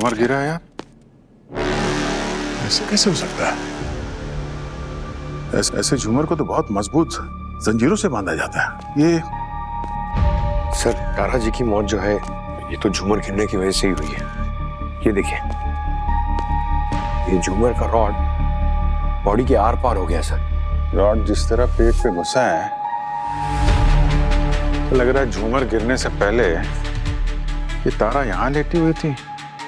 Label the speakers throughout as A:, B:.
A: झूमर गिरा है यार, ऐसे कैसे हो सकता है? ऐसे झूमर को तो बहुत मजबूत जंजीरों से बांधा जाता है। ये
B: सर, तारा जी की मौत जो है ये तो झूमर गिरने की वजह से ही हुई है। ये देखिए, ये झूमर का रॉड बॉडी के आर पार हो गया सर।
A: रॉड जिस तरह पेट पे घुसा है, तो लग रहा है झूमर गिरने से पहले ये तारा यहाँ लेटी हुई थी,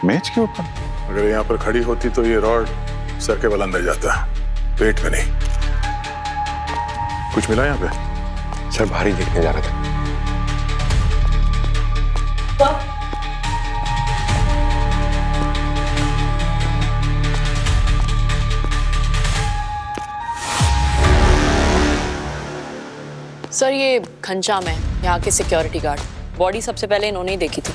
A: मेज के ऊपर। अगर यहाँ पर खड़ी होती तो ये रॉड सर के बल अंदर जाता, पेट में नहीं। कुछ मिला यहाँ पे?
B: सर, भारी देखने जा रहा था।
C: सर, ये घनश्याम है, यहाँ के सिक्योरिटी गार्ड। बॉडी सबसे पहले इन्होंने ही देखी थी।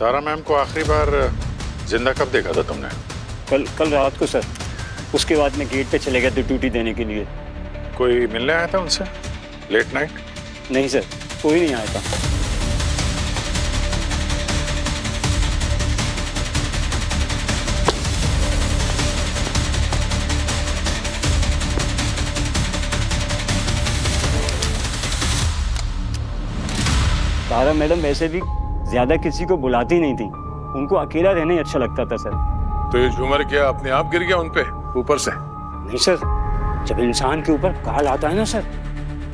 A: तारा मैम को आखिरी बार जिंदा कब देखा था तुमने?
D: कल रात को सर। उसके बाद मैं गेट पे चले गया था ड्यूटी देने के लिए।
A: कोई मिलने आया था उनसे लेट नाइट?
D: नहीं सर, कोई नहीं आया था। तारा मैडम वैसे भी ज्यादा किसी को बुलाती नहीं थी, उनको अकेला रहना ही अच्छा लगता था सर।
A: तो ये झूमर क्या अपने आप गिर गया उन पे ऊपर से?
D: नहीं सर, जब इंसान के ऊपर काल आता है ना सर,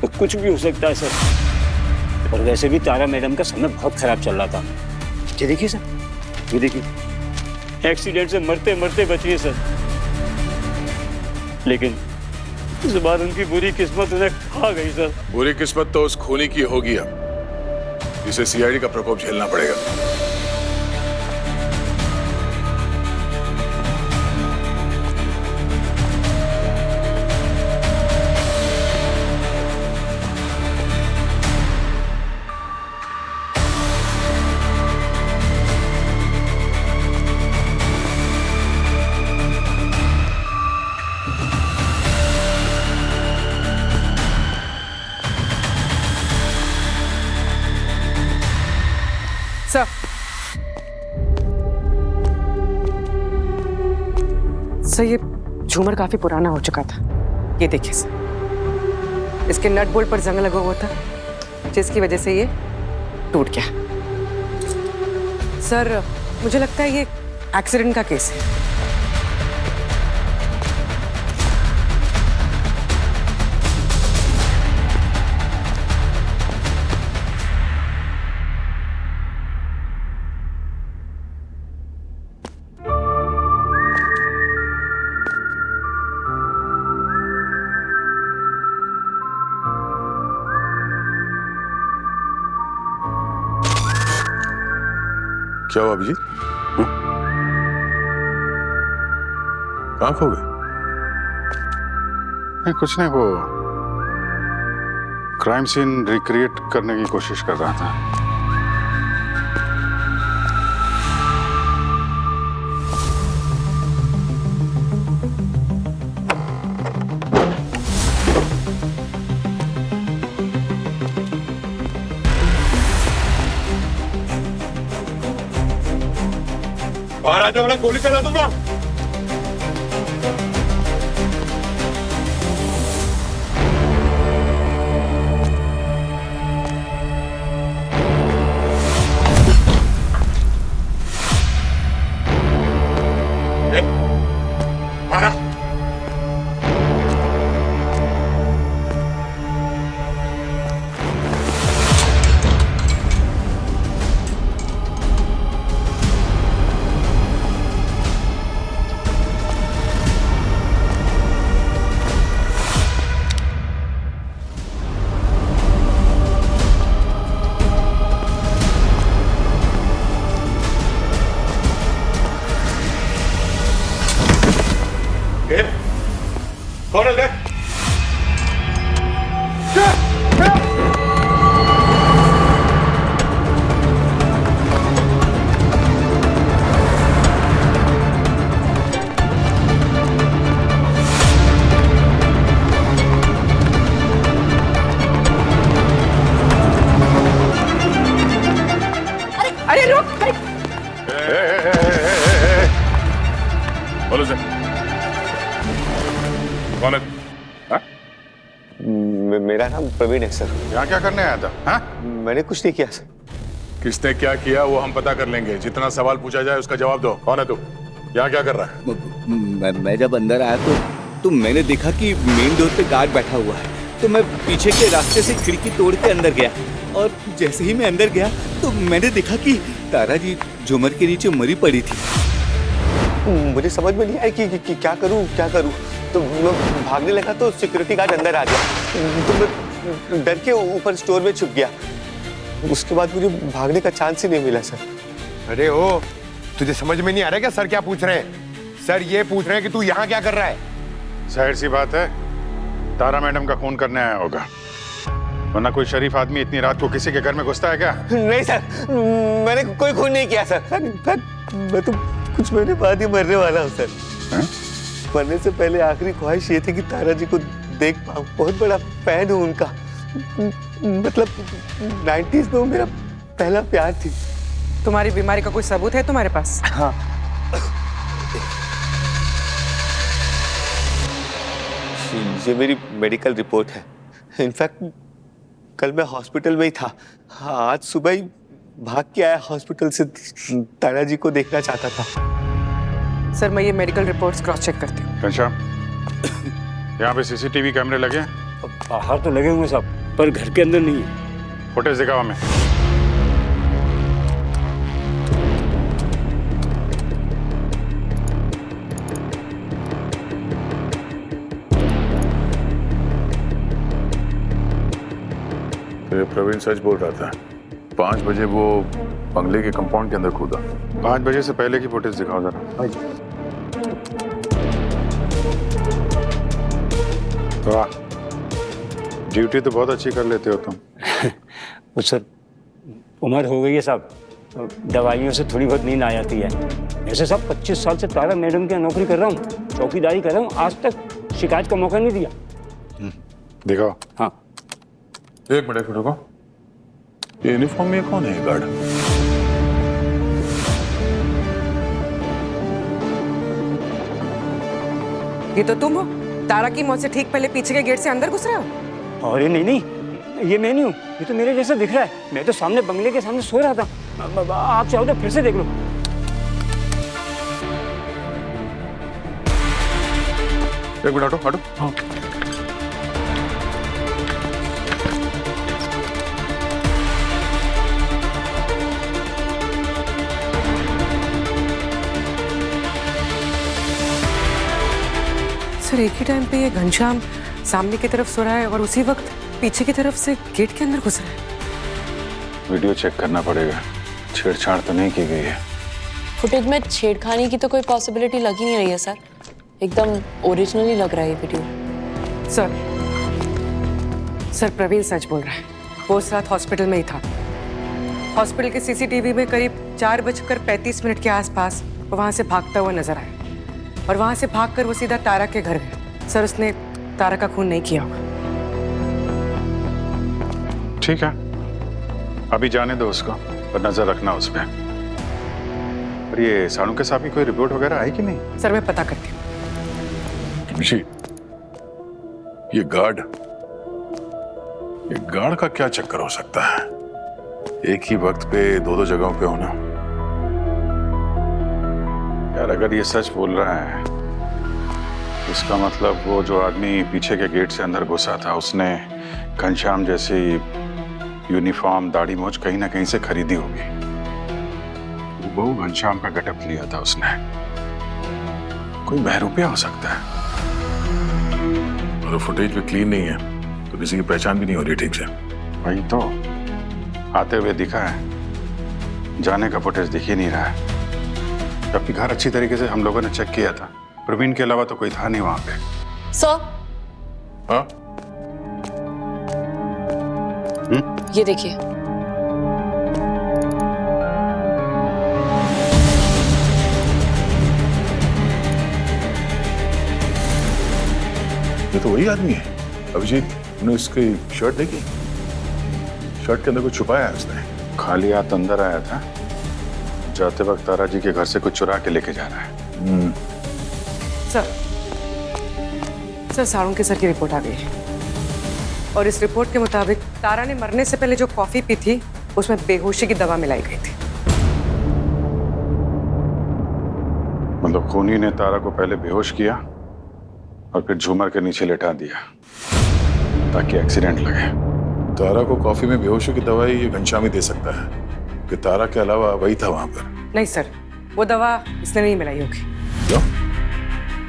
D: तो कुछ भी हो सकता है सर। और वैसे भी तारा मैडम का समय बहुत खराब चल रहा था। ये देखिए सर, ये देखिए, एक्सीडेंट से मरते मरते बची है सर। लेकिन इस बार उनकी बुरी किस्मत उन्हें खा गई सर।
A: बुरी किस्मत तो उस खूनी की होगी अब, जिसे सीआईडी का प्रकोप झेलना पड़ेगा।
E: सर, ये झूमर काफी पुराना हो चुका था। ये देखिए सर, इसके नट बोल्ट पर जंग लगा हुआ था, जिसकी वजह से ये टूट गया। सर, मुझे लगता है ये एक्सीडेंट का केस है।
A: क्या हुआ अभिजीत? कहाँ खो गए? नहीं, कुछ नहीं, वो क्राइम सीन रिक्रिएट करने की कोशिश कर रहा था।
B: बाहर आ जाओ, गोली चला दूंगा। कौन है?
E: अरे रुक!
A: बोलो सर, कौन है? हाँ?
B: मेरा नाम प्रवीण है सर।
A: यहाँ क्या करने आया था? हाँ?
B: मैंने कुछ नहीं किया सर।
A: किसने क्या किया वो हम पता कर लेंगे। जितना सवाल पूछा जाए उसका जवाब दो। कौन है तू? यहाँ क्या कर रहा है?
F: मैं जब अंदर आया तो मैंने देखा कि मेन डोर पे गार्ड बैठा हुआ है, तो मैं पीछे के रास्ते से खिड़की तोड़ के अंदर गया, और जैसे ही मैं अंदर गया तो मैंने देखा कि तारा जी झूमर के नीचे मरी पड़ी थी।
B: मुझे समझ में नहीं आया कि क्या करूं। तो मैं भागने लगा तो सिक्योरिटी गार्ड अंदर आ गया, तो मैं डर के ऊपर स्टोर में छुप गया। उसके बाद मुझे भागने का चांस ही नहीं मिला सर।
G: अरे ओ, तुझे समझ में नहीं आ रहा क्या सर क्या पूछ रहे हैं? सर ये पूछ रहे हैं कि तू यहाँ क्या कर रहा है?
A: जाहिर सी बात है, तारा मैडम का खून करने आया होगा, वरना कोई शरीफ आदमी इतनी रात को किसी के घर में घुसता है क्या?
B: नहीं सर, मैंने कोई खून नहीं किया सर। मैं तो कुछ महीने बाद ही मरने वाला हूँ सर। मरने से पहले आखिरी ख्वाहिश ये थी कि तारा जी को देख पाऊँ। बहुत बड़ा फैन हूँ उनका, मतलब 90s में वो मेरा पहला प्यार थी।
E: तुम्हारी बीमारी का कोई सबूत है तुम्हारे पास?
B: हाँ, ये मेरी मेडिकल रिपोर्ट है। इनफैक्ट कल मैं हॉस्पिटल में ही था। आज सुबह ही भाग के आया हॉस्पिटल से, तारा जी को देखना चाहता था।
E: सर मैं ये मेडिकल रिपोर्ट्स क्रॉस चेक करती हूँ।
A: घनश्याम, यहाँ पे सीसीटीवी कैमरे लगे हैं?
D: बाहर तो लगे हुए साहब, पर घर के अंदर नहीं है।
A: फुटेज दिखाओ हमें। तो ये प्रवीण सच बोल रहा था। 5 बजे वो बंगले के कंपाउंड के अंदर कूदा। 5 बजे से पहले की फुटेज दिखाओ जरा। वाह, ड्यूटी तो बहुत अच्छी कर लेते हो तुम।
D: वो सर उम्र हो गई है साहब, दवाइयों से थोड़ी बहुत नींद आ जाती है। वैसे साहब 25 साल से तारा मैडम की नौकरी कर रहा हूँ, चौकीदारी कर रहा हूँ, आज तक शिकायत का मौका नहीं दिया।
A: दिखाओ।
D: हाँ,
A: एक मिनट रुको। ये यूनिफॉर्म में कौन है गार्ड?
E: ये तो तुम हो? तारा की मौत से ठीक पहले पीछे के गेट से अंदर घुस रहे हो?
D: अरे नहीं, ये मैं नहीं हूँ। ये तो मेरे जैसा दिख रहा है। मैं तो सामने बंगले के सामने सो रहा था। आप चाहो तो फिर से देख लो।
A: एक मिनट हटो।
D: हाँ।
E: सर एक ही टाइम पे ये घनश्याम सामने की तरफ सो रहा है और उसी वक्त पीछे की तरफ से गेट के अंदर घुस रहा है।
A: वीडियो चेक करना पड़ेगा, छेड़छाड़ तो नहीं की गई है।
C: फुटेज में छेड़खानी की तो कोई पॉसिबिलिटी लग ही नहीं रही है सर, एकदम ओरिजिनली लग रहा है ये वीडियो।
E: सर प्रवीण सच बोल रहा है। वो उस रात हॉस्पिटल में ही था। हॉस्पिटल के सीसीटीवी में करीब 4:35 के आसपास वो वहां से भागता हुआ नजर आया, और वहां से भागकर वो सीधा तारा के घर गया। सर उसने तारा का खून नहीं किया होगा।
A: ठीक है, अभी जाने दो उसको, पर नजर रखना उस पर। और ये सानू के साहब की कोई रिपोर्ट वगैरह आई कि नहीं?
E: सर मैं पता करती हूँ।
A: जी, ये गार्ड का क्या चक्कर हो सकता है? एक ही वक्त पे 2 जगहों पे होना। यार अगर ये सच बोल रहा है, इसका मतलब वो जो आदमी पीछे के गेट से अंदर घुसा था, उसने घनश्याम जैसी यूनिफॉर्म, दाढ़ी मूंछ कहीं ना कहीं से खरीदी होगी। वो घनश्याम का गेटअप लिया था उसने। कोई बहरूपिया हो सकता है। और फुटेज भी क्लीन नहीं है, तो किसी की पहचान भी नहीं हो रही ठीक से। वही तो, आते हुए दिखा है, जाने का फुटेज दिख ही नहीं रहा है। जबकि घर अच्छी तरीके से हम लोगों ने चेक किया था, प्रवीण के अलावा तो कोई था नहीं वहां पे।
C: सर,
A: हाँ?
C: ये देखिए।
A: ये तो वही आदमी है। अभिजीत, उन्हें उसकी शर्ट देखी? शर्ट के अंदर कुछ छुपाया है उसने। खाली हाथ अंदर आया था, जाते वक्त तारा जी के घर से कुछ चुरा के लेके जा रहा है।
E: सर साळुंके सर की रिपोर्ट आ गई है और इस रिपोर्ट के मुताबिक तारा ने मरने से पहले जो कॉफी पी थी उसमें बेहोशी की दवा मिलाई गई थी।
A: मतलब खूनी ने तारा को पहले बेहोश किया और फिर झूमर के नीचे लेटा दिया ताकि एक्सीडेंट लगे।
H: तारा को कॉफी में बेहोशी की दवाई ये घनश्याम ही दे सकता है कि तारा के अलावा वही था वहां पर।
E: नहीं सर, वो दवा इसने नहीं मिलाई होगी।
H: क्यों?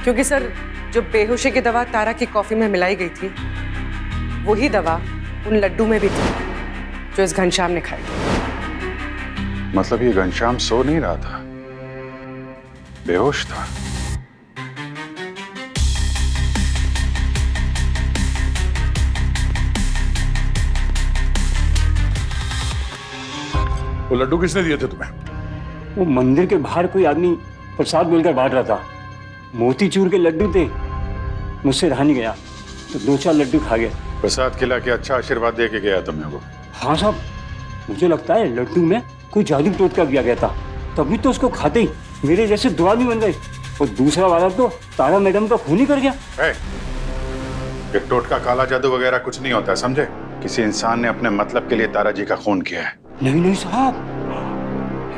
E: क्योंकि सर जो बेहोशी की दवा तारा की कॉफी में मिलाई गई थी वही दवा उन लड्डू में भी थी जो इस घनश्याम ने खाई।
A: मतलब ये घनश्याम सो नहीं रहा था, बेहोश था।
H: वो लड्डू किसने दिए थे तुम्हें?
D: वो मंदिर के बाहर कोई आदमी प्रसाद बोलकर बांट रहा था। मोतीचूर के लड्डू थे, मुझसे रहा नहीं गया तो 2-4 लड्डू खा गया।
A: प्रसाद खिला के अच्छा आशीर्वाद दे के गया तुमने वो?
D: हाँ साहब, मुझे लगता है लड्डू में कोई जादू टोटका किया गया था, तभी तो उसको खाते ही मेरे जैसे दो आदमी बन गए। और दूसरा वाला तो तारा मैडम का खून ही कर गया।
A: ये टोटका काला जादू वगैरह कुछ नहीं होता, समझे? किसी इंसान ने अपने मतलब के लिए तारा जी का खून किया है।
D: नहीं नहीं साहब,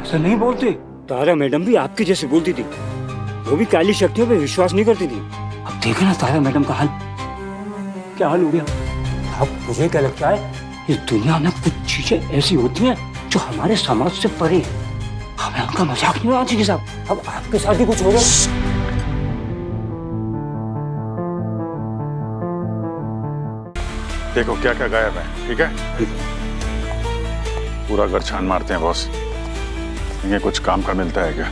D: ऐसा नहीं बोलते। तारा मैडम भी आपकी जैसे बोलती थी, वो भी काली शक्तियों पे विश्वास नहीं करती थी। अब देखे ना तारा मैडम का हाल, क्या हाल हो गया। अब मुझे क्या लगता है, इस दुनिया में कुछ चीजें ऐसी होती हैं जो हमारे समाज से परे है। हमें उनका मजाक नहीं उड़ाना चाहिए साहब। अब आपके साथ ही कुछ होगा।
A: देखो क्या क्या गायब है, ठीक है? पूरा घर छान मारते हैं बॉस। ये कुछ काम का मिलता है क्या?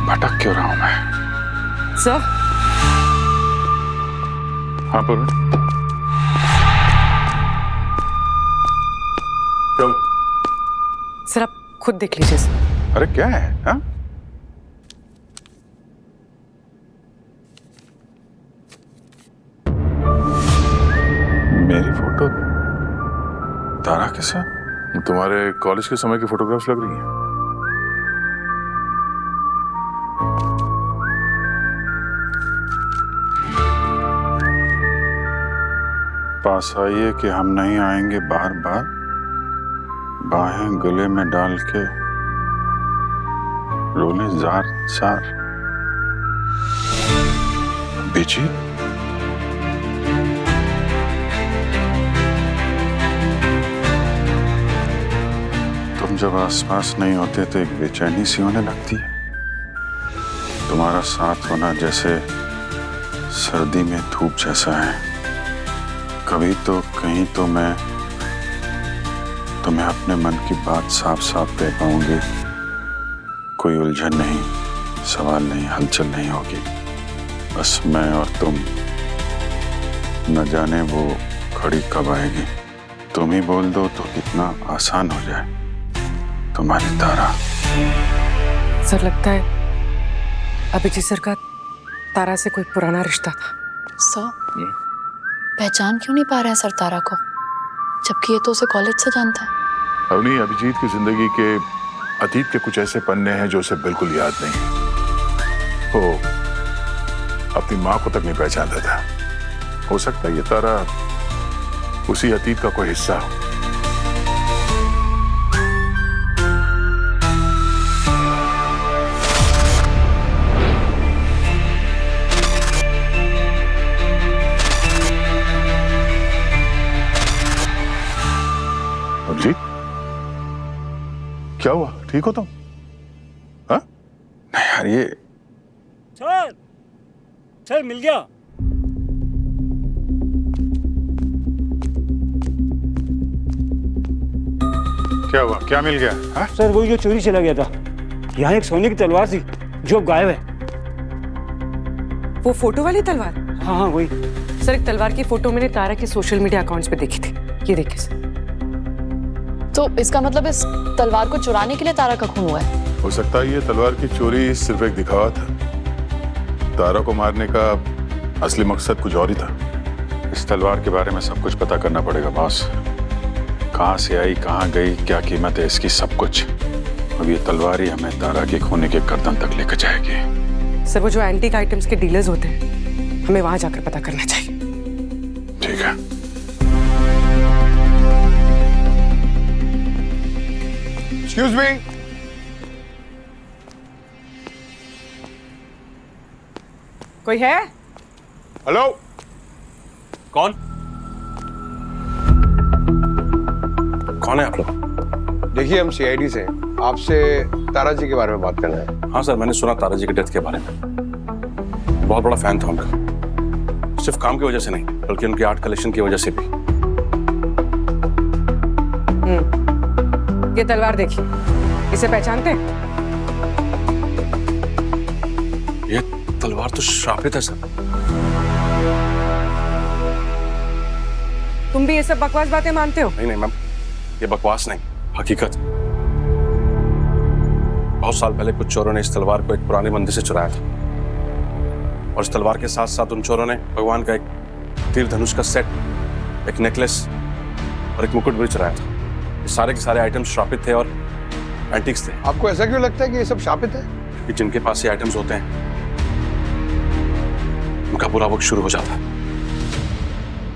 A: भटक क्यों रहा हूं मैं?
E: सर,
A: हाँ पूर्वी,
H: चल।
E: सर आप खुद देख लीजिए सर।
A: अरे क्या है? हाँ? मेरी फोटो तारा के साथ?
H: तुम्हारे कॉलेज के समय की फोटोग्राफ्स लग रही हैं।
A: पास आइए कि हम नहीं आएंगे बार बार, बाहें गले में डाल के रोने जार जार। बेची तुम जब आसपास नहीं होते तो एक बेचैनी सी होने लगती है। तुम्हारा साथ होना जैसे सर्दी में धूप जैसा है। कभी तो कहीं तो मैं तुम्हें अपने मन की बात साफ साफ कह पाऊंगी। कोई उलझन नहीं, सवाल नहीं, हलचल नहीं होगी। बस मैं और तुम। न जाने वो घड़ी कब आएगी। तुम ही बोल दो तो कितना आसान हो जाए। तुम्हारी तारा।
E: सर लगता है अभिजीत सर का तारा से कोई पुराना रिश्ता था।
C: सर, पहचान क्यों नहीं पा रहे हैं सर तारा को, जबकि ये तो उसे कॉलेज से जानता है।
H: अवनी, अभिजीत की जिंदगी के अतीत के कुछ ऐसे पन्ने हैं जो उसे बिल्कुल याद नहीं। वो अपनी माँ को तक नहीं पहचानता था। हो सकता है ये तारा उसी अतीत का कोई हिस्सा हो। जी क्या हुआ? ठीक हो तुम? हाँ?
A: नहीं यार, ये
D: सर सर मिल गया।
A: क्या हुआ? क्या मिल गया? हाँ?
D: सर वही जो चोरी चला गया था, यहाँ एक सोने की तलवार थी जो अब गायब है।
E: वो फोटो वाली तलवार?
D: हाँ हाँ वही।
E: सर एक तलवार की फोटो मैंने तारा के सोशल मीडिया अकाउंट्स पे देखी थी, ये देखिए सर।
C: तो इसका मतलब इस तलवार को चुराने के लिए तारा का खून हुआ है?
H: हो सकता है ये तलवार की चोरी सिर्फ एक दिखावा था। तारा को मारने का असली मकसद कुछ और ही था।
A: इस तलवार के बारे में सब कुछ पता करना पड़ेगा बॉस। कहाँ से आई, कहाँ गई, क्या कीमत है इसकी, सब कुछ। अब ये तलवार ही हमें तारा के खून के गर्दन तक लेकर जाएगी।
E: सर वो जो एंटीक आइटम्स के डीलर्स होते हैं, हमें वहां जाकर पता करना चाहिए।
A: ठीक है।
G: Excuse me.
E: कोई है?
G: हेलो।
I: कौन है आप लोग?
G: देखिए हम सीआईडी से हैं। आपसे तारा जी के बारे में बात करना है।
I: हाँ सर, मैंने सुना तारा जी की डेथ के बारे में। बहुत बड़ा फैन था उनका, सिर्फ काम की वजह से नहीं बल्कि उनकी आर्ट कलेक्शन की वजह से भी।
E: ये तलवार देखिए, इसे पहचानते हैं?
I: ये तलवार तो श्रापित है सर।
E: तुम भी ये सब बकवास बातें मानते हो?
I: नहीं नहीं मैम, ये बकवास नहीं, हकीकत। बहुत साल पहले कुछ चोरों ने इस तलवार को एक पुराने मंदिर से चुराया था, और इस तलवार के साथ साथ उन चोरों ने भगवान का एक तीर धनुष का सेट, एक नेकलेस और एक मुकुट भी चुराया था। ये सारे के सारे आइटम्स श्रापित थे और एंटिक्स थे।
G: आपको ऐसा क्यों लगता है कि ये सब शापित है?
I: कि जिनके पास ये आइटम्स होते हैं उनका बुरा वक्त शुरू हो जाता है।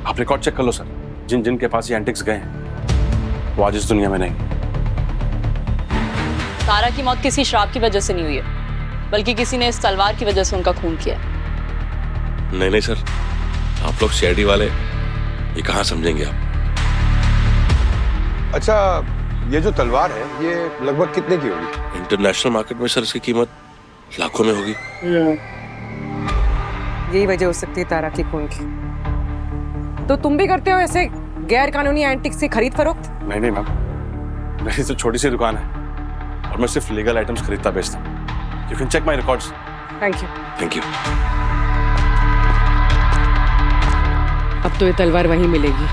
I: आप रिकॉर्ड चेक कर लो सर, जिन जिन के पास ये एंटिक्स गए हैं वो आज इस दुनिया में नहीं।
C: तारा की मौत किसी श्राप की वजह से नहीं हुई है, बल्कि किसी ने इस तलवार की वजह से उनका खून किया है।
J: नहीं सर, आप लोग सीआईडी वाले ये कहाँ समझेंगे आप?
G: अच्छा, ये जो तलवार है ये लगभग कितने की होगी?
J: इंटरनेशनल मार्केट में सर इसकी कीमत लाखों में होगी।
E: यही वजह हो सकती है तारा की खून की। तो तुम भी करते हो ऐसे गैर कानूनी एंटिक्स की खरीद फरोख्त?
I: नहीं नहीं मैम, मेरी तो छोटी सी दुकान है और मैं सिर्फ लीगल आइटम्स खरीदता बेचता हूँ। You can check my records.
E: Thank you.
J: Thank you.
E: अब तो ये तलवार वहीं मिलेगी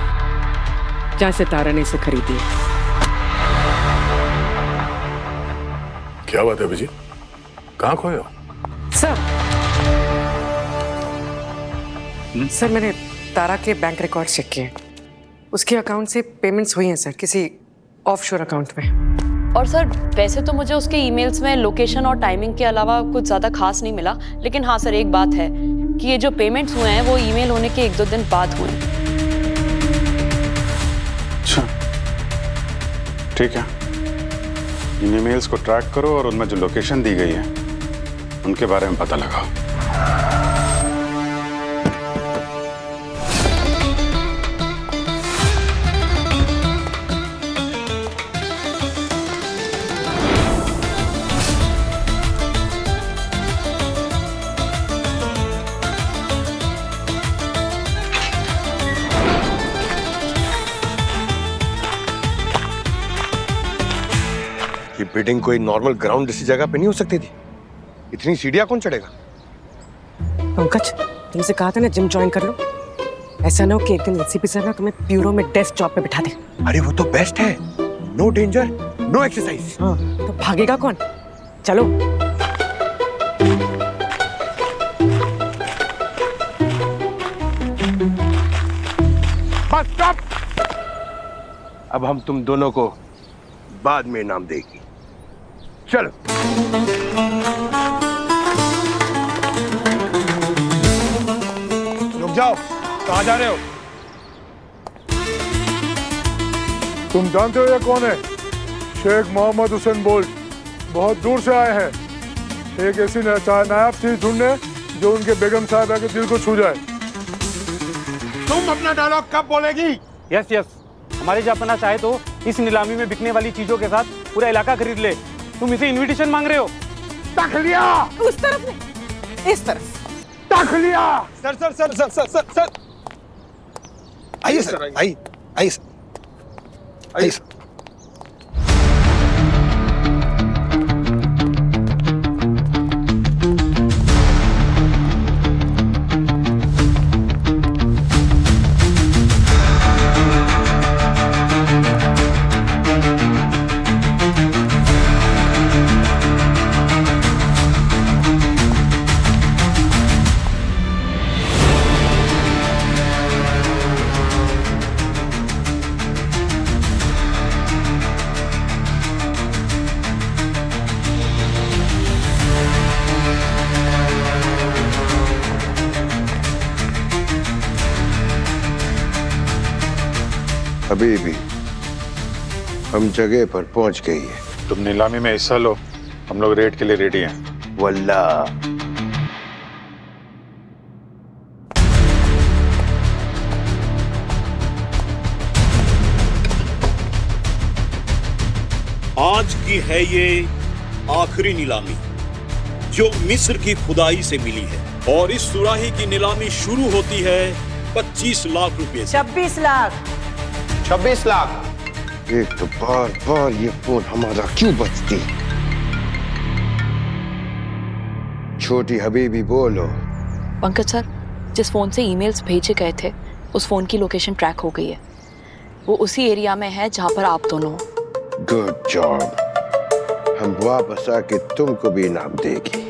E: जहां से तारा ने इसे खरीदी।
H: क्या बात है अभिजीत, कहाँ खोए हो?
E: सर मैंने तारा के बैंक रिकॉर्ड चेक किए, उसके अकाउंट से पेमेंट्स हुई हैं सर, किसी ऑफशोर अकाउंट में।
C: और सर वैसे तो मुझे उसके ईमेल्स में लोकेशन और टाइमिंग के अलावा कुछ ज़्यादा खास नहीं मिला, लेकिन हाँ सर एक बात है कि ये जो पेमेंट्स हुए हैं वो ईमेल होने के 1-2 दिन बाद हुए हैं।
A: अच्छा ठीक है, इन ईमेल्स को ट्रैक करो और उनमें जो लोकेशन दी गई है उनके बारे में पता लगाओ।
G: ये बिल्डिंग कोई नॉर्मल ग्राउंड जैसी जगह पे नहीं हो सकती थी। इतनी सीढ़ियां कौन चढ़ेगा?
E: पंकज तुमसे कहा था ना जिम ज्वाइन कर लो, ऐसा ना हो कि एक दिन एसीपी सर ना तुम्हें ब्यूरो में डेस्क जॉब पे बिठा दे।
G: अरे वो तो बेस्ट है, नो डेंजर नो एक्सरसाइज।
E: हाँ तो भागेगा कौन? चलो।
G: Bus stop. अब हम तुम दोनों को बाद में इनाम देगी। चलो। रुक जाओ, कहाँ जा रहे हो?
H: तुम जानते हो ये कौन है? शेख मोहम्मद हुसैन बोल्ट बहुत दूर से आए हैं, एक ऐसी नायाब चीज ढूंढने जो उनके बेगम साहबा के दिल को छू जाए।
G: तुम अपना डायलॉग कब बोलेगी?
D: यस हमारे जब अपना चाहे तो
K: इस नीलामी में बिकने वाली चीजों के साथ पूरा इलाका खरीद ले। तुम इसे इनविटेशन मांग रहे हो?
H: तक लिया।
E: उस तरफ नहीं, इस तरफ।
H: तक लिया।
G: Sir sir sir sir sir sir sir आइए सर, आइए आइए सर, आइए सर।
L: अभी भी हम जगह पर पहुंच गई है।
A: तुम नीलामी में हिस्सा लो, हम लोग रेड के लिए रेडी हैं।
L: वल्ला
F: आज की है ये आखिरी नीलामी जो मिस्र की खुदाई से मिली है और इस सुराही की नीलामी शुरू होती है 25 लाख रुपए से।
E: 26 लाख।
B: 26 लाख।
L: एक तो बार बार ये फोन हमारा क्यों बजती? छोटी हबीबी बोलो।
C: पंकज सर, जिस फोन से ईमेल्स भेजे गए थे उस फोन की लोकेशन ट्रैक हो गई है। वो उसी एरिया में है जहां पर आप दोनों हो।
L: Good job. हम वापस आके तुमको भी इनाम देगी।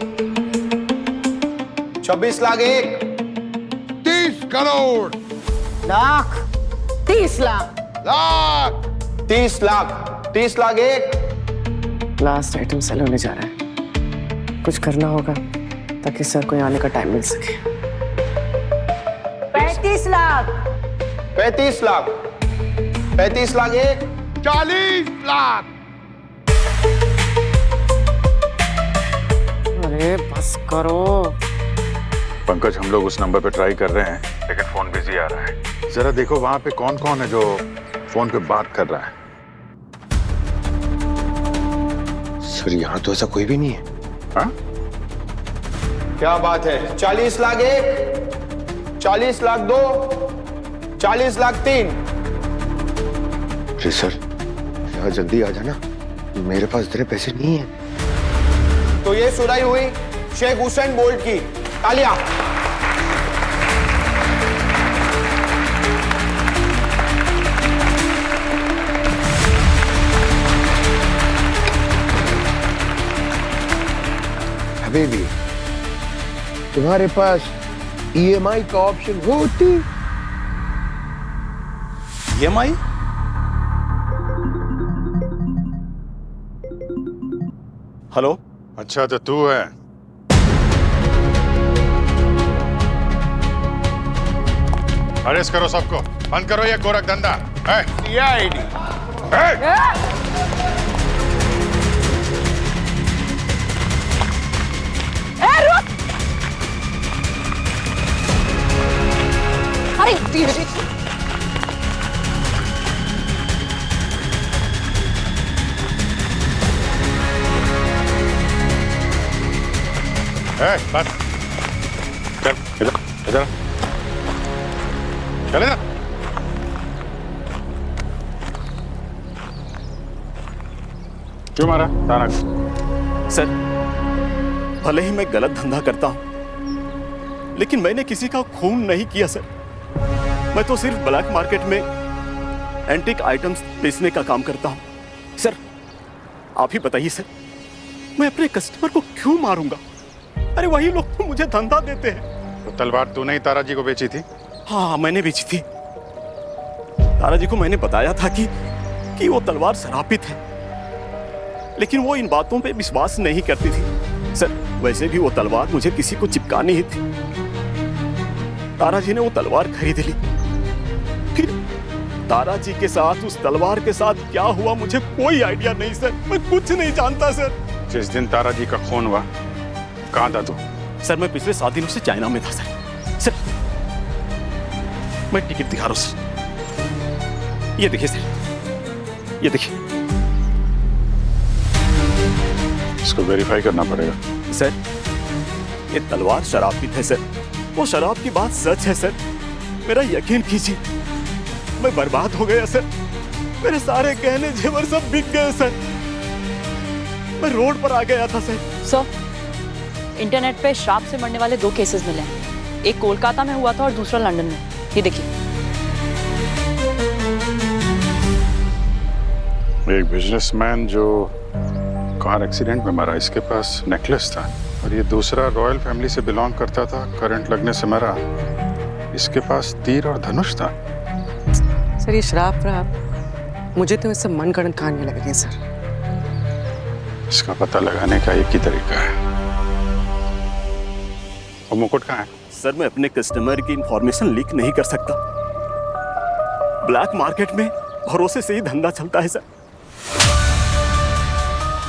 B: 26 लाख एक।
H: 30 करोड़।
E: लाख। 30 लाख।
H: लाख।
B: 30 लाख। 30 लाख एक।
E: लास्ट आइटम सेल होने जा रहा है, कुछ करना होगा ताकि सर को आने का टाइम मिल सके।
B: 35 लाख। 35 लाख। 35 लाख एक।
H: 40 लाख।
E: अरे बस करो।
A: पंकज, हम लोग उस नंबर पे ट्राई कर रहे हैं लेकिन फोन बिजी आ रहा है। जरा देखो वहां पे कौन कौन है जो फोन पे बात कर रहा है।
L: सर यहाँ तो ऐसा कोई भी नहीं है।
A: हाँ?
B: क्या बात है? 40 लाख एक। 40 लाख दो। 40 लाख तीन।
L: अरे सर यहाँ जल्दी आ जाना, मेरे पास इतने पैसे नहीं है।
B: तो ये सुराई हुई शेख हुसैन बोल्ट की। तालियां।
L: हबीबी, तुम्हारे पास EMI का ऑप्शन होती?
I: EMI? हेलो।
A: अच्छा तो तू है? अरेस्ट करो सबको, बंद करो ये गोरख धंधा। CID।
E: अरे धीरे।
A: बस चल इधर इधर चल इधर। क्यों मारा तारक?
F: सर, भले ही मैं गलत धंधा करता हूं लेकिन मैंने किसी का खून नहीं किया सर। मैं तो सिर्फ ब्लैक मार्केट में एंटीक आइटम्स बेचने का काम करता हूं। सर आप ही बताइए सर, मैं अपने कस्टमर को क्यों मारूंगा? अरे वही लोग तो मुझे धंधा देते हैं।
A: तो तलवार तूने ही तारा जी को बेची थी?
F: हाँ मैंने बेची थी। तारा जी को मैंने बताया था कि वो तलवार शरापित है, लेकिन वो इन बातों पे विश्वास नहीं करती थी। सर वैसे भी वो तलवार मुझे किसी को चिपकानी ही थी। तारा जी ने वो तलवार खरीद ली। फिर तारा जी के साथ उस तलवार के साथ क्या हुआ मुझे कोई आइडिया नहीं सर, मैं कुछ नहीं जानता सर।
A: जिस दिन तारा जी का खून हुआ कहाँ था तू?
F: सर मैं पिछले 7 दिनों से चाइना में था सर। सर मैं टिकट दिखा रहा हूं सर, ये देखिए सर,
I: ये देखिए
A: इसको वेरीफाई करना पड़ेगा।
F: सर, ये तलवार शराब की है सर। वो शराब की बात सच है सर। मेरा यकीन कीजिए, मैं बर्बाद हो गया सर। मेरे सारे गहने जेवर सब बिक गए सर। मैं रोड पर आ गया था सर।
C: सर, इंटरनेट पे श्राप से मरने वाले 2 केसेस मिले हैं। एक कोलकाता में हुआ था और दूसरा लंदन में। ये देखिए।
A: एक बिजनेसमैन जो कार एक्सीडेंट में मरा, इसके पास नेकलेस था, और ये दूसरा रॉयल फैमिली से बिलोंग करता था, करंट लगने से मरा, इसके पास तीर और धनुष था।
E: सर, ये शराब मुझे तो इससे मनगढ़ंत कहानी लग रही है सर।
A: इसका पता लगाने का एक ही तरीका है। और मुकुट कहाँ है?
F: सर, मैं अपने कस्टमर की इंफॉर्मेशन लीक नहीं कर सकता। ब्लैक मार्केट में भरोसे से ही धंधा चलता है सर।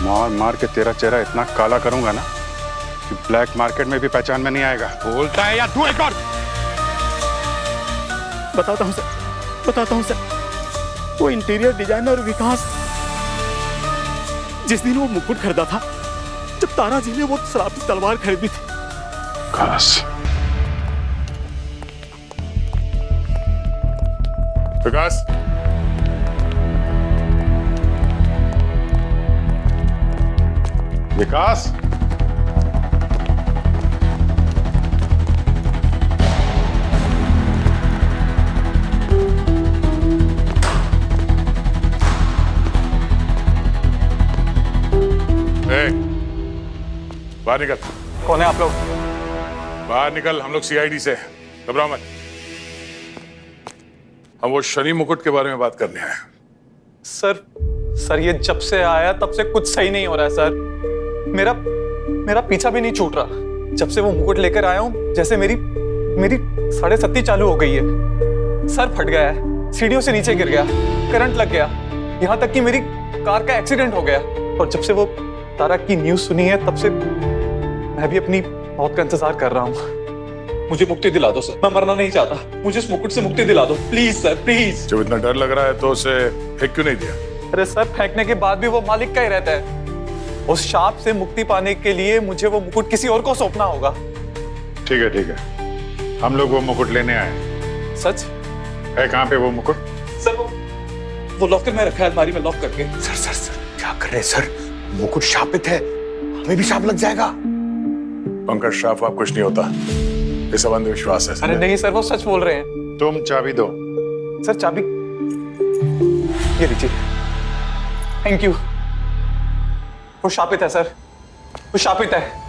A: मार मार के तेरा चेहरा इतना काला करूंगा ना कि ब्लैक मार्केट में भी पहचान में नहीं आएगा। बोलता है या तू एक और?
F: बताता हूँ सर, बताता हूँ सर। वो इंटीरियर डिजाइनर विकास, जिस दिन वो मुकुट खरीदा था, जब तारा जी ने वो शराबी तलवार खरीदी थी।
A: विकास, विकास, बाहर निकल।
K: कौन है आप लोग?
A: बाहर निकल, हम लोग सीआईडी से। घबराओ मत। हम वो शनि मुकुट के बारे में बात करने आए।
K: सर, ये जब से आया तब से कुछ सही नहीं हो रहा है सर। मेरा पीछा भी नहीं छूट रहा। जब से वो मुकुट लेकर आया हूँ, जैसे मेरी 7:30 चालू हो गई है। सर फट गया है, सीढ़ियों से नीचे गिर गया, करंट लग गया, यहाँ तक कि मेरी कार का एक्सीडेंट हो गया। और जब से वो तारा की न्यूज सुनी है, तब से मैं भी अपनी मौत का इंतजार कर रहा हूँ। मुझे मुक्ति दिला दो सर, मैं मरना नहीं चाहता। मुझे इस मुकुट से मुक्ति दिला दो प्लीज सर, प्लीज।
A: जब इतना डर लग रहा है तो उसे फेंक क्यों नहीं दिया?
K: अरे सर, फेंकने के बाद भी वो मालिक का ही रहता है। उस शाप से मुक्ति पाने के लिए मुझे वो मुकुट किसी और को सौंपना होगा।
A: ठीक है, ठीक है, हम लोग वो मुकुट लेने आए।
K: सच
A: है? कहाँ पे वो मुकुट?
K: सर, वो लॉकर में रखा है, अलमारी में लॉक करके।
L: सर सर सर, क्या कर रहे हैं सर? मुकुट शापित है, हमें भी शाप लग जाएगा।
A: पंकज, शाप आप कुछ नहीं होता, ये सब अंधविश्वास है।
K: अरे नहीं सर, वो सच बोल रहे हैं।
A: तुम चाबी दो।
K: सर चाबी ये लीजिए। Thank you. वो शापित है सर, वो शापित है।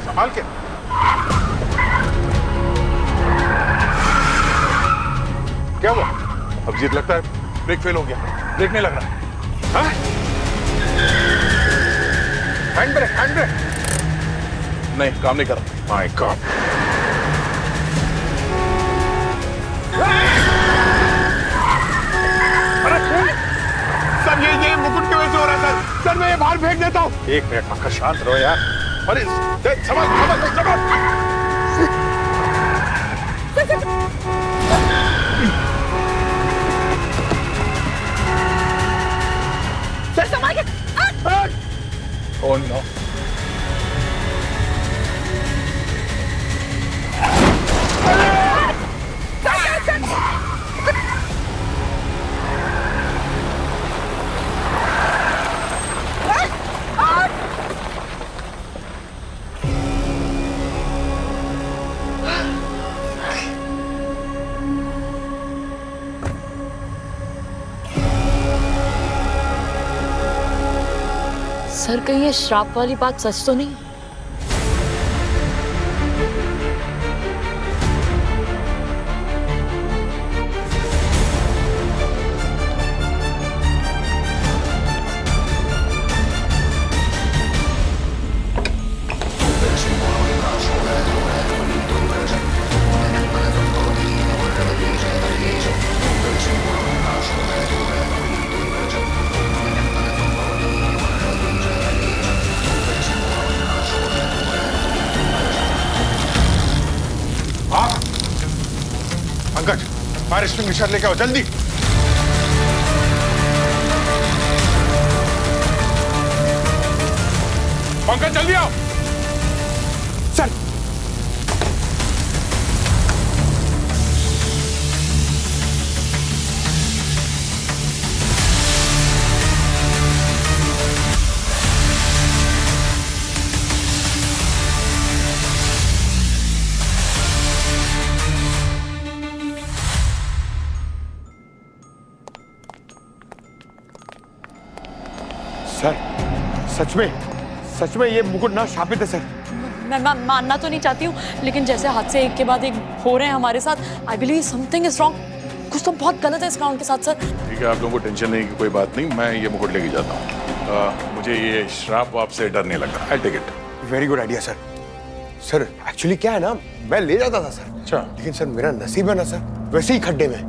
A: संभाल के। क्या हुआ? अभिजीत, लगता है ब्रेक फेल हो गया। ब्रेक नहीं लग रहा। हाँ? हैंड ब्रेक, हैंड ब्रेक नहीं, काम नहीं कर रहा। My God. अरे सर, ये मुकुट की वजह से हो रहा है सर। सर, मैं ये बाहर फेंक देता हूँ। एक मिनट, पंकज शांत रहो यार। अरे समझ समझ समझ।
M: सर संभाल के।
A: Oh no.
C: सर, कहीं ये श्राप वाली बात सच तो नहीं?
A: पंकज, फायर एक्सटिंग्विशर लेके आओ जल्दी। पंकज जल्दी आओ।
G: सर सच में ये मुकुट ना शापित है सर।
C: मैं मानना तो नहीं चाहती हूँ, लेकिन जैसे हादसे एक के बाद एक हो रहे हैं हमारे साथ, I believe something is wrong. कुछ तो बहुत गलत है इस ग्राउंड के साथ सर।
A: ठीक है, आप लोगों को टेंशन नहीं की कोई बात नहीं, मैं ये मुकुट लेके जाता हूँ। मुझे ये श्राप वाप से डर नहीं लग रहा। I take it.
G: Very good idea sir. Sir actually क्या है ना, मैं ले जाता था सर।
A: अच्छा।
G: लेकिन सर मेरा नसीब है ना सर, वैसे ही खड्डे में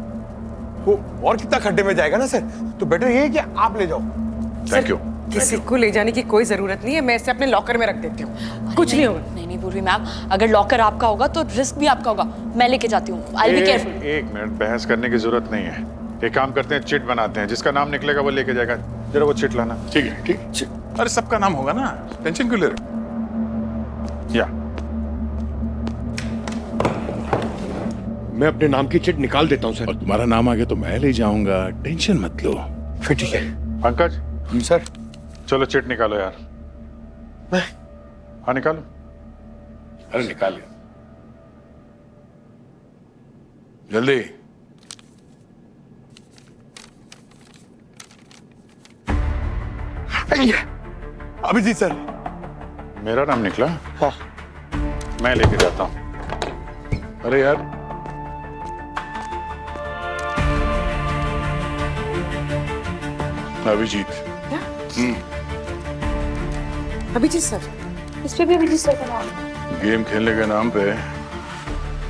G: वो और कितना खड्डे में जाएगा ना सर, तो बेटर ये है कि आप ले जाओ।
A: Thank you.
E: किसी को ले जाने की कोई जरूरत नहीं है, मैं इसे अपने लॉकर में रख देती हूँ, कुछ नहीं होगा।
C: नहीं पूर्वी मैम, अगर लॉकर आपका होगा तो रिस्क भी आपका होगा। मैं लेके जाती हूँ। आई बी केयरफुल।
A: एक मिनट, बहस करने की जरूरत नहीं है। एक काम करते हैं, चिट बनाते हैं, जिसका नाम निकलेगा वो लेके जाएगा। जरा वो चिट लाना। ठीक है, ठीक। अरे सबका नाम होगा ना, टेंशन क्यों ले रहे? या
G: मैं अपने नाम की चिट निकाल देता हूँ सर।
A: और तुम्हारा नाम आ गया तो मैं ले जाऊंगा, टेंशन मत लो।
G: फिर ठीक है।
A: पंकज
G: सर
A: चलो चिट निकालो यार। हाँ निकालो। अरे निकाल जल्दी।
G: अभिजीत सर।
A: मेरा नाम निकला?
G: हाँ।
A: मैं लेके जाता हूँ। अरे यार अभिजीत।
E: अभिजीत सर,
C: इस पे भी अभिजीत सर का नाम।
A: गेम खेलने के नाम पे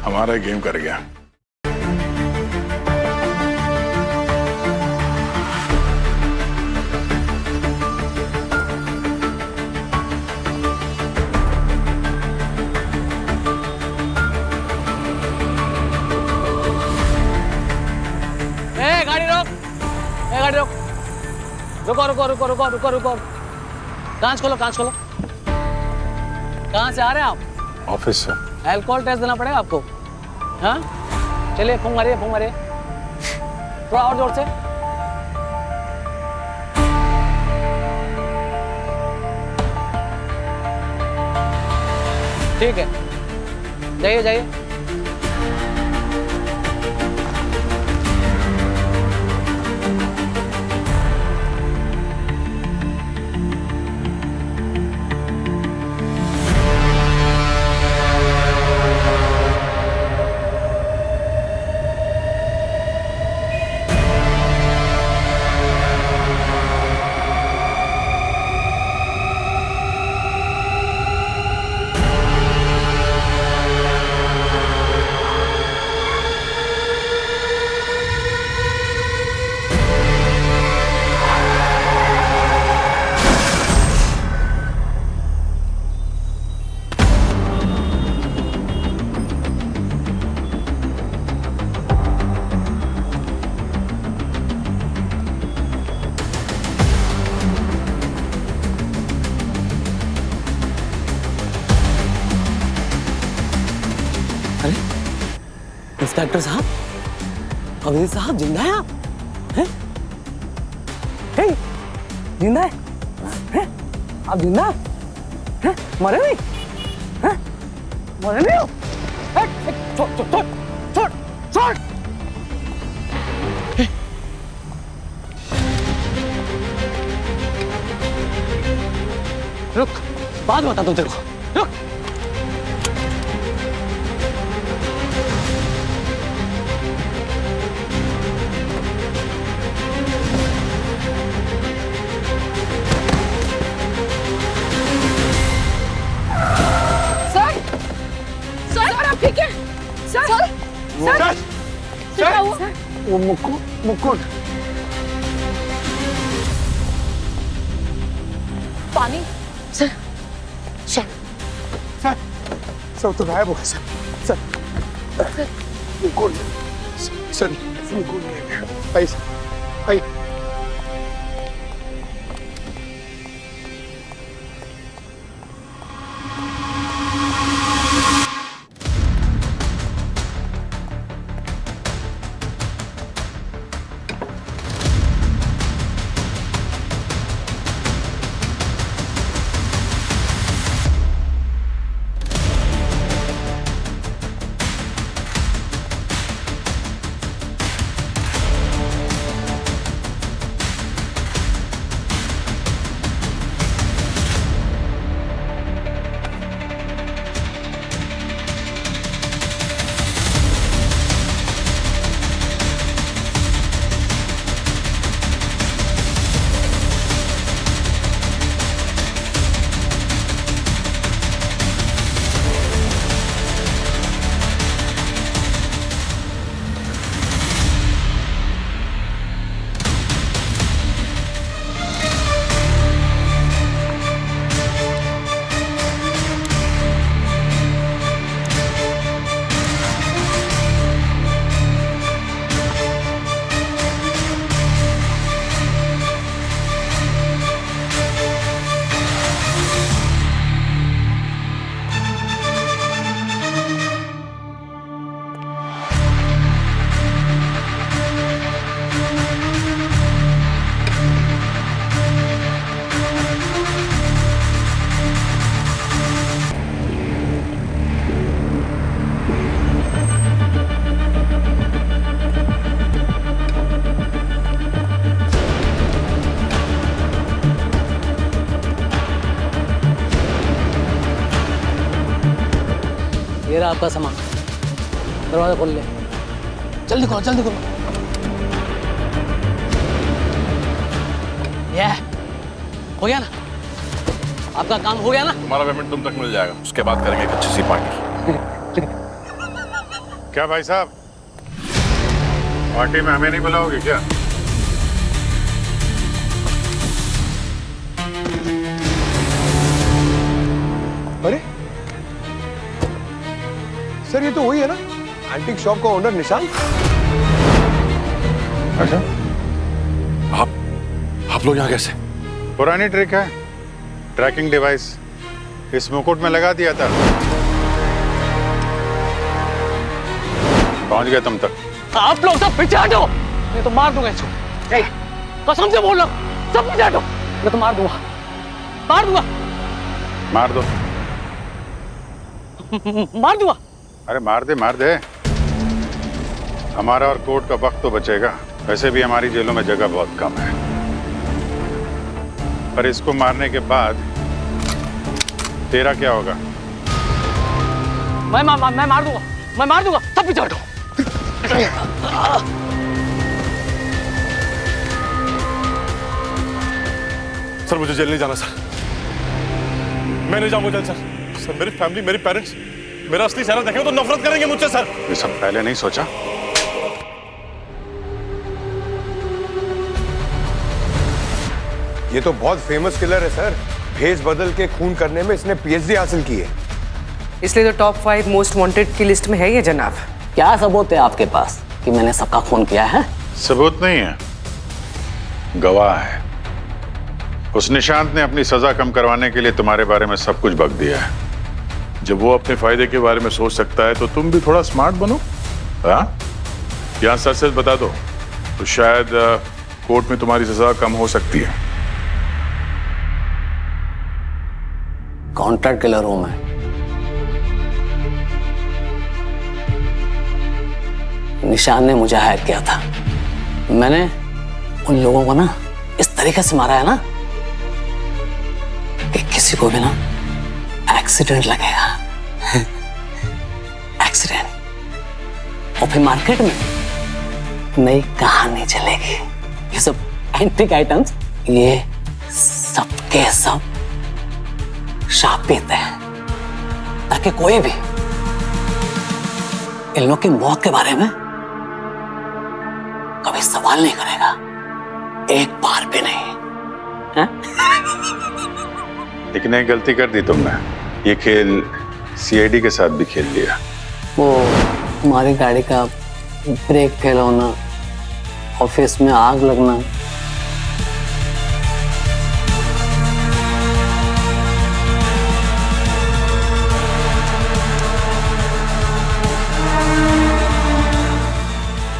A: हमारा गेम कर गया।
M: गाड़ी रोक, गाड़ी रोक। रुको रुको रुको रुको रुको रुको। कांच खोलो, कांच खोलो। कहाँ से आ रहे हैं आप?
A: ऑफिस से।
M: अल्कोहल टेस्ट देना पड़ेगा आपको। हाँ चलिए, फूंक मारिए, फूंक मारिए। थोड़ा और जोर से। ठीक है, जाइए जाइए। इंस्पेक्टर साहब, अभिजीत साहब, जिंदा है आप? हैं? हैं? जिंदा है? हैं? आप जिंदा हैं? मरे नहीं? हैं? मरे नहीं हो? छोड़ छोड़ छोड़ छोड़ छोड़। रुक, बात बता दो तेरे को। रुक।
C: ठीक है सर। सर क्या हुआ?
G: वो मुकुट
C: पानी। सर
G: सर सर सर तो गायब हो गया सर। सर मुकुट सर आइए आइए।
M: ये रहा आपका सामान, दरवाजा खोल ले। जल्दी खोलो, जल्दी खोलो। ये हो गया ना, आपका काम हो गया ना।
I: तुम्हारा पेमेंट तुम तक मिल जाएगा, उसके बाद करेंगे एक अच्छी सी पार्टी।
A: क्या भाई साहब, पार्टी में हमें नहीं बुलाओगे क्या?
G: अरे सर, ये तो वही है ना, एंटीक शॉप का ओनर निशांत।
A: अच्छा,
I: आप लोग यहाँ कैसे?
A: पुरानी ट्रिक है, ट्रैकिंग डिवाइस इस मुकुट में लगा दिया था, पहुंच गए तुम तक।
M: आप लोग सब पीछे हटो, मैं तो मार दूंगा इसको। कसम से बोल रहा हूँ, सब पीछे हटो, मैं तो मार दूंगा, मार दूंगा।
A: मार दो,
M: मार दूंगा।
A: अरे मार दे, हमारा और कोर्ट का वक्त तो बचेगा। वैसे भी हमारी जेलों में जगह बहुत कम है, पर इसको मारने के बाद तेरा क्या होगा?
M: मैं मार दूंगा, मैं मार दूंगा, सब पीछे हटो।
I: सर मुझे जेल नहीं जाना सर, मैं नहीं जाऊंगा जेल सर। सर मेरी फैमिली, मेरे पेरेंट्स मेरा असली चेहरा देखेंगे तो नफरत करेंगे मुझसे सर।
A: ये सब पहले नहीं सोचा?
G: ये तो बहुत फेमस किलर है सर, भेष बदल के खून करने में इसने पीएचडी हासिल की है।
E: इसलिए तो टॉप 5 मोस्ट वांटेड की लिस्ट में है ये जनाब।
M: क्या सबूत है आपके पास कि मैंने सबका खून किया है?
A: सबूत नहीं है, गवाह है। उस निशांत ने अपनी सजा कम करवाने के लिए तुम्हारे बारे में सब कुछ बक दिया है। जब वो अपने फायदे के बारे में सोच सकता है तो तुम भी थोड़ा स्मार्ट बनो। हाँ, यहाँ सच सच बता दो तो शायद कोर्ट में तुम्हारी सजा कम हो सकती है।
M: कॉन्ट्रैक्ट किलर हूं मैं। निशान ने मुझे हायर किया था, मैंने उन लोगों को ना इस तरीके से मारा है ना कि किसी को भी ना एक्सीडेंट लगेगा। एक्सीडेंट, और फिर मार्केट में नई कहानी चलेगी। ये सब एंटीक आइटम्स, ये सब के सब शापित है ताकि कोई भी इन लोग की मौत के बारे में कभी सवाल नहीं करेगा, एक बार भी नहीं। है?
A: लेकिन एक गलती कर दी तुमने, ये खेल सीआईडी के साथ भी खेल लिया।
M: वो हमारी गाड़ी का ब्रेक फेल होना, ऑफिस में आग लगना।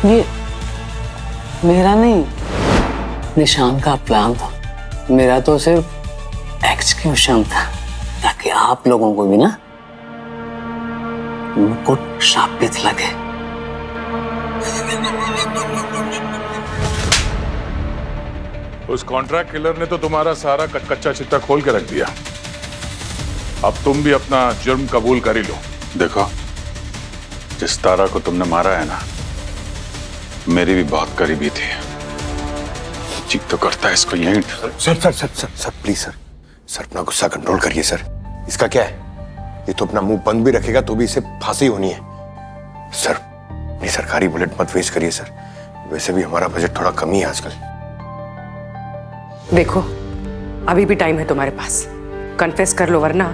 M: ये मेरा नहीं, निशान का प्लान था। मेरा तो सिर्फ एक्सक्यूशन था, ताकि आप लोगों को भी ना मुकुट शापित लगे।
H: उस कॉन्ट्रैक्ट किलर ने तो तुम्हारा सारा कच्चा चिट्टा खोल के रख दिया। अब तुम भी अपना जुर्म कबूल कर ही लो।
A: देखो, जिस तारा को तुमने मारा है ना, मेरी भी बहुत करीबी थी। जी तो करता है इसको यहीं।
L: सर प्लीज सर अपना गुस्सा कंट्रोल करिए सर। इसका क्या है, ये तो अपना मुंह बंद भी रखेगा तो भी इसे फांसी होनी है। सर अपनी सरकारी बुलेट मत वेस्ट करिए सर, वैसे भी हमारा बजट थोड़ा कम ही है आजकल।
E: देखो, अभी भी टाइम है तुम्हारे पास, कन्फेस कर लो, वरना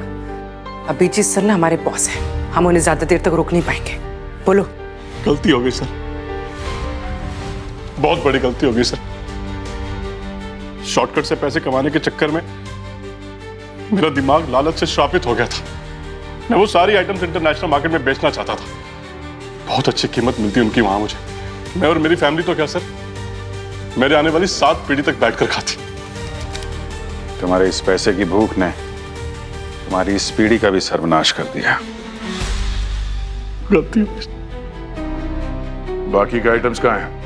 E: अभिजीत सर ना हमारे बॉस हैं, हम उन्हें ज्यादा देर तक रोक नहीं पाएंगे। बोलो।
I: गलती हो गई सर, बहुत बड़ी गलती हो गई सर। शॉर्टकट से पैसे कमाने के चक्कर में मेरा दिमाग लालच से श्रापित हो गया था। मैं वो सारी आइटम्स इंटरनेशनल मार्केट में बेचना चाहता था। बहुत अच्छी कीमत मिलती उनकी वहां मुझे। मैं और मेरी फैमिली तो क्या सर, मेरे आने वाली 7 पीढ़ी तक बैठकर खाती।
A: तुम्हारे इस पैसे की भूख ने तुम्हारी इस पीढ़ी का भी सर्वनाश कर दिया।
I: गलती हो गई।
H: बाकी के आइटम्स कहाँ हैं?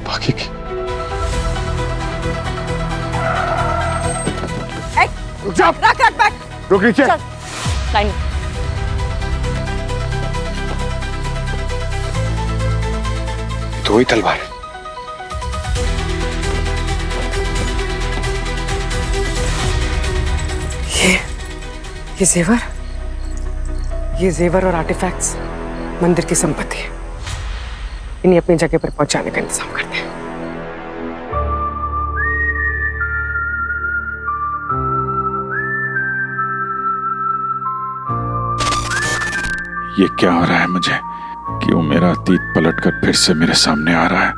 I: बाकी की
H: रुक नीचे।
C: लाइन।
L: तो वही तलवार।
E: ये जेवर और आर्टिफैक्ट्स मंदिर की संपत्ति है। इन्हें अपनी जगह पर पहुंचाने का इंतजाम करते हैं।
A: ये क्या हो रहा है मुझे, क्यों मेरा अतीत पलटकर फिर से मेरे सामने आ रहा है?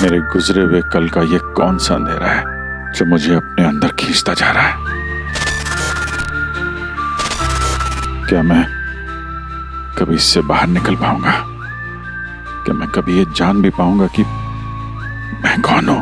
A: मेरे गुजरे हुए कल का ये कौन सा अंधेरा है जो मुझे अपने अंदर खींचता जा रहा है? क्या मैं कभी इससे बाहर निकल पाऊंगा? क्या मैं कभी ये जान भी पाऊंगा कि मैं कौन हूं?